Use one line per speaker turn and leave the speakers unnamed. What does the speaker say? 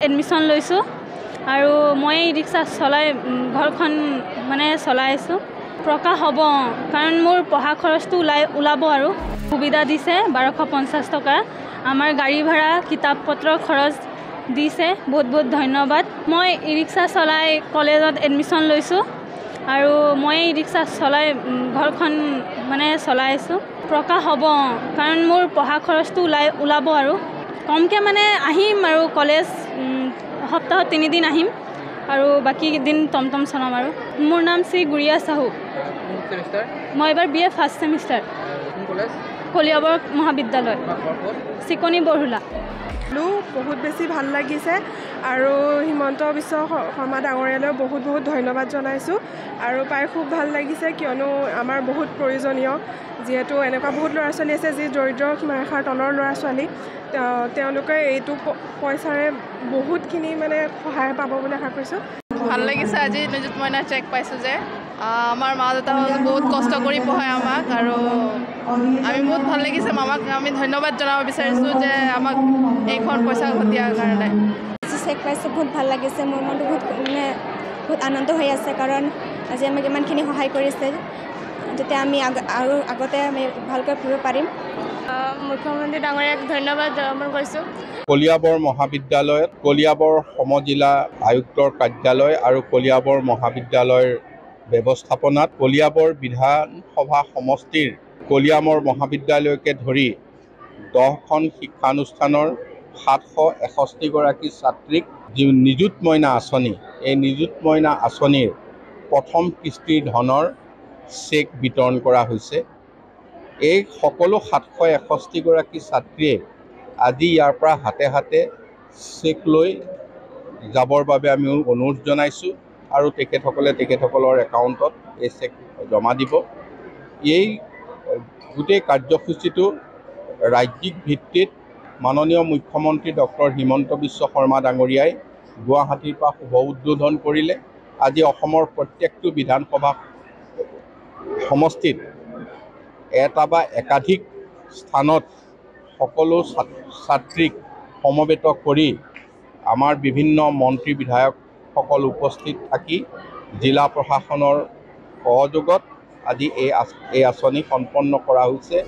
Admission লৈছোঁ আৰু মই ৰিক্সা চলাই ঘৰখন মানে চলাই আছোঁ। প্ৰকাশ হ'ব কাৰণ মোৰ পঢ়া খৰচটো ওলাব আৰু সুবিধা দিছে 1250 টকা। আমাৰ গাড়ী ভাড়া কিতাপ পত্ৰৰ খৰচ দিছে, বহুত বহুত ধন্যবাদ। মই ৰিক্সা চলাই কলেজত এডমিশ্যন লৈছোঁ আৰু মই ৰিক্সা চলাই ঘৰখন মানে চলাই আছোঁ। প্ৰকাশ হ'ব কাৰণ মোৰ পঢ়া খৰচটো ওলাব আৰু কমকৈ মানে আহিম আৰু কলেজ সপ্তাহত 3 দিন আহিম আৰু বাকী দিন টমটম চলাম আৰু। মোৰ নাম শ্ৰী গুৰিয়া চাহু। মই এবাৰ BA ফাৰ্ষ্ট ছেমিষ্টাৰ। কলিয়াবৰ মহাবিদ্যালয়, চিকনি বৰহুলা।
বহুত বেছি ভাল লাগিছে আৰু হিমন্ত বিশ্ব শৰ্মা ডাঙৰীয়ালৈ বহুত বহুত ধন্যবাদ জনাইছোঁ আৰু পাই খুব ভাল লাগিছে, কিয়নো আমাৰ বহুত প্ৰয়োজনীয়, যিহেতু এনেকুৱা বহুত ল'ৰা ছোৱালী আছে যি দৰিদ্ৰ সীমাৰেখাৰ তলৰ ল'ৰা ছোৱালী, তেওঁলোকে এইটো পইচাৰে বহুতখিনি মানে সহায় পাব বুলি আশা কৰিছোঁ।
ভাল লাগিছে আজি নিযুত মইনা চেক পাইছোঁ যে আমাৰ মা দেউতাহঁতে বহুত কষ্ট কৰি পঢ়ায় আমাক আৰু আমি বহুত ভাল লাগিছে। মামাক আমি ধন্যবাদ জনাব বিচাৰিছোঁ যে আমাক এইখন পইচা দিয়াৰ কাৰণে।
চেক পাইছোঁ, বহুত ভাল লাগিছে। মোৰ মনটো বহুত আনন্দ হৈ আছে কাৰণ আজি আমাক ইমানখিনি সহায় কৰিছে, যাতে আমি আৰু আগতে আমি ভালকৈ পঢ়িব পাৰিম।
মুখ্যমন্ত্ৰী ডাঙৰীয়াক ধন্যবাদ জ্ঞাপন কৰিছোঁ।
কলিয়াবৰ মহাবিদ্যালয়ত কলিয়াবৰ সমজিলা আয়ুক্তৰ কাৰ্যালয় আৰু কলিয়াবৰ মহাবিদ্যালয়ৰ ব্যৱস্থাপনাত কলিয়াবৰ বিধানসভা সমষ্টিৰ কলিয়াবৰ মহাবিদ্যালয়কে ধৰি 10খন শিক্ষানুষ্ঠানৰ 761 গৰাকী ছাত্ৰীক যি নিযুত মইনা আঁচনি, এই নিযুত মইনা আঁচনিৰ প্ৰথম কিস্তিৰ ধনৰ চেক বিতৰণ কৰা হৈছে। এই সকলো 761 গৰাকী ছাত্ৰীয়ে আজি ইয়াৰ পৰা হাতে হাতে চেক লৈ যাবৰ বাবে আমি অনুৰোধ জনাইছোঁ আৰু তেখেতসকলৰ একাউণ্টত এই চেক জমা দিব। এই গোটেই কাৰ্যসূচীটো ৰাজ্যিক ভিত্তিত মাননীয় মুখ্যমন্ত্ৰী ডক্টৰ হিমন্ত বিশ্ব শৰ্মা ডাঙৰীয়াই গুৱাহাটীৰ পৰা শুভ উদ্বোধন কৰিলে। আজি অসমৰ প্ৰত্যেকটো বিধানসভা সমষ্টিত এটা বা একাধিক স্থানত সকলো ছাত্ৰীক সমবেত কৰি আমাৰ বিভিন্ন মন্ত্ৰী বিধায়কসকল উপস্থিত থাকি জিলা প্ৰশাসনৰ সহযোগত আজি এই আঁচনি সম্পন্ন কৰা হৈছে।